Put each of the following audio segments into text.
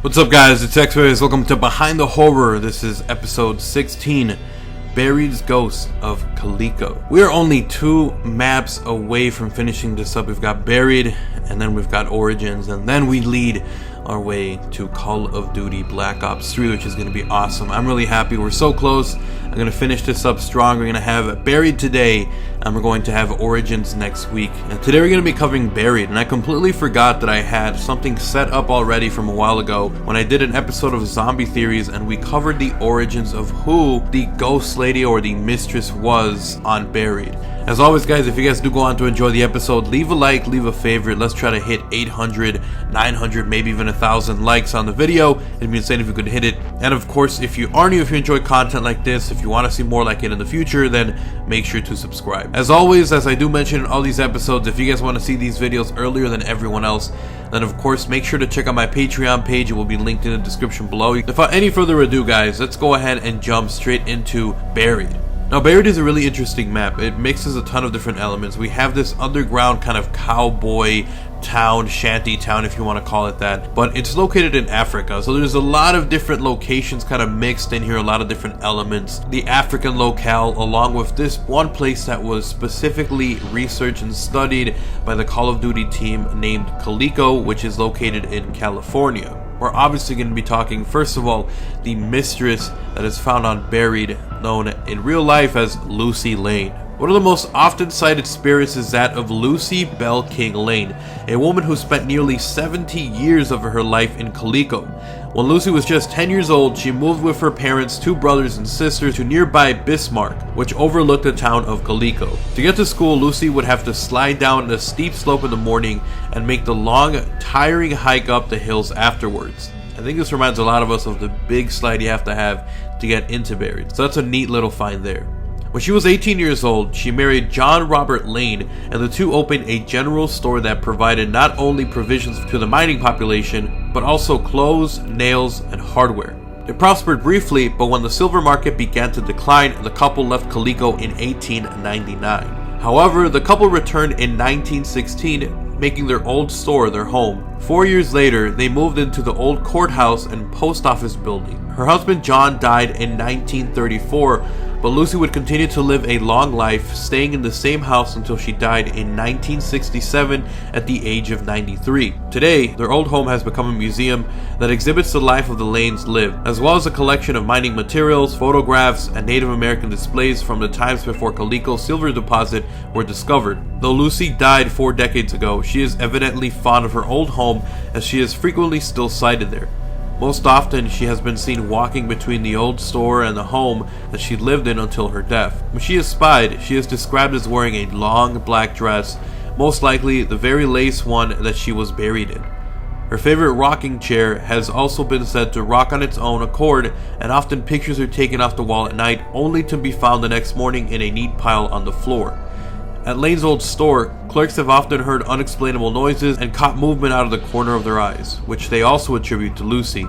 What's up, guys? It's XRAYZ. Welcome to Behind the Horror. This is episode 16, Buried's Ghost of Calico. We are only 2 maps away from finishing this up. We've got Buried, and then we've got Origins, and then we lead our way to Call of Duty Black Ops 3, which is going to be awesome. I'm really happy. We're so close. I'm going to finish this up strong. We're going to have Buried today, and we're going to have Origins next week. And today we're going to be covering Buried, and I completely forgot that I had something set up already from a while ago when I did an episode of Zombie Theories, and we covered the origins of who the ghost lady or the mistress was on Buried. As always, guys, if you guys do go on to enjoy the episode, leave a like, leave a favorite. Let's try to hit 800, 900, maybe even 1,000 likes on the video. It'd be insane if you could hit it. And of course, if you are new, if you enjoy content like this, if you want to see more like it in the future, then make sure to subscribe. As always, as I do mention in all these episodes, if you guys want to see these videos earlier than everyone else, then of course make sure to check out my Patreon page. It will be linked in the description below. Without any further ado, guys, let's go ahead and jump straight into Buried. Now, Buried is a really interesting map. It mixes a ton of different elements. We have this underground kind of cowboy town, shanty town if you want to call it that, but it's located in Africa, so there's a lot of different locations kind of mixed in here, a lot of different elements. The African locale, along with this one place that was specifically researched and studied by the Call of Duty team named Calico, which is located in California. We're obviously going to be talking, first of all, the mistress that is found on Buried, known in real life as Lucy Lane. One of the most often cited spirits is that of Lucy Bell King Lane, a woman who spent nearly 70 years of her life in Calico. When Lucy was just 10 years old, she moved with her parents, 2 brothers and sisters, to nearby Bismarck, which overlooked the town of Calico. To get to school, Lucy would have to slide down a steep slope in the morning and make the long, tiring hike up the hills afterwards. I think this reminds a lot of us of the big slide you have to get into Buried, so that's a neat little find there. When she was 18 years old, she married John Robert Lane, and the two opened a general store that provided not only provisions to the mining population, but also clothes, nails, and hardware. It prospered briefly, but when the silver market began to decline, the couple left Calico in 1899. However, the couple returned in 1916, making their old store their home. 4 years later, they moved into the old courthouse and post office building. Her husband John died in 1934, but Lucy would continue to live a long life, staying in the same house until she died in 1967 at the age of 93. Today, their old home has become a museum that exhibits the life of the Lanes lived, as well as a collection of mining materials, photographs, and Native American displays from the times before Calico's silver deposit were discovered. Though Lucy died 4 decades ago, she is evidently fond of her old home, as she is frequently still sighted there. Most often, she has been seen walking between the old store and the home that she lived in until her death. When she is spied, she is described as wearing a long black dress, most likely the very lace one that she was buried in. Her favorite rocking chair has also been said to rock on its own accord, and often pictures are taken off the wall at night only to be found the next morning in a neat pile on the floor. At Lane's old store, clerks have often heard unexplainable noises and caught movement out of the corner of their eyes, which they also attribute to Lucy.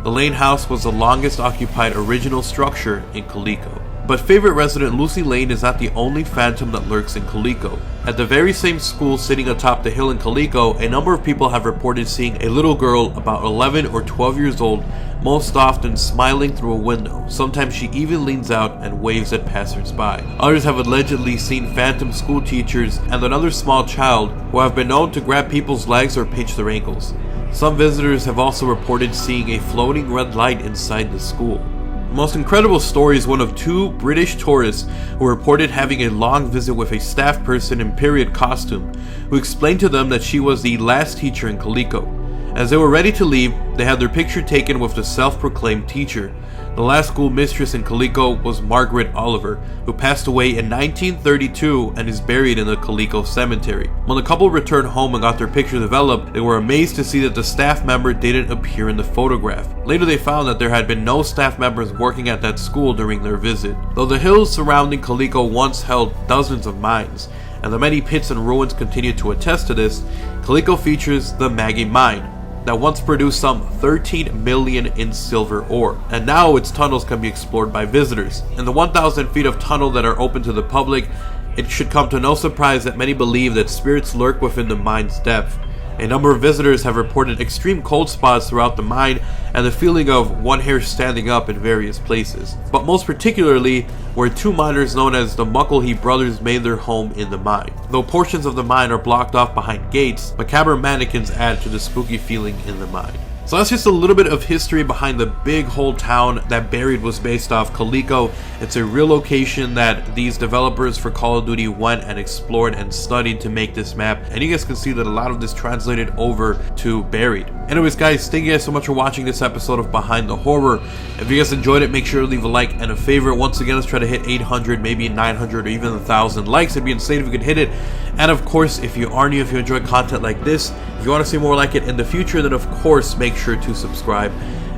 The Lane house was the longest occupied original structure in Calico. But favorite resident Lucy Lane is not the only phantom that lurks in Calico. At the very same school sitting atop the hill in Calico, a number of people have reported seeing a little girl about 11 or 12 years old, most often smiling through a window. Sometimes she even leans out and waves at passersby. Others have allegedly seen phantom school teachers and another small child who have been known to grab people's legs or pinch their ankles. Some visitors have also reported seeing a floating red light inside the school. The most incredible story is one of 2 British tourists who reported having a long visit with a staff person in period costume, who explained to them that she was the last teacher in Calico. As they were ready to leave, they had their picture taken with the self-proclaimed teacher. The last school mistress in Calico was Margaret Oliver, who passed away in 1932 and is buried in the Calico cemetery. When the couple returned home and got their picture developed, they were amazed to see that the staff member didn't appear in the photograph. Later they found that there had been no staff members working at that school during their visit. Though the hills surrounding Calico once held dozens of mines, and the many pits and ruins continue to attest to this, Calico features the Maggie Mine, that once produced some 13 million in silver ore, and now its tunnels can be explored by visitors. In the 1,000 feet of tunnel that are open to the public, it should come to no surprise that many believe that spirits lurk within the mine's depth. A number of visitors have reported extreme cold spots throughout the mine and the feeling of one hair standing up in various places, but most particularly where two miners known as the Mucklehey brothers made their home in the mine. Though portions of the mine are blocked off behind gates, macabre mannequins add to the spooky feeling in the mine. So that's just a little bit of history behind the big whole town that Buried was based off, Calico. It's a real location that these developers for Call of Duty went and explored and studied to make this map, and you guys can see that a lot of this translated over to Buried. Anyways guys, thank you guys so much for watching this episode of Behind the Horror. If you guys enjoyed it, make sure to leave a like and a favorite. Once again, let's try to hit 800, maybe 900 or even 1,000 likes. It'd be insane if we could hit it. And of course, if you are new, if you enjoy content like this, if you want to see more like it in the future, then of course make sure to subscribe.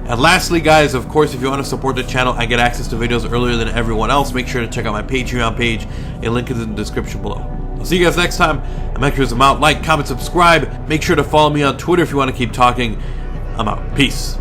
And lastly guys, of course, if you want to support the channel and get access to videos earlier than everyone else, make sure to check out my Patreon page. A link is in the description below. I'll see you guys next time. I'm XRAYZ. I'm out. Like, comment, subscribe. Make sure to follow me on Twitter if you want to keep talking. I'm out. Peace.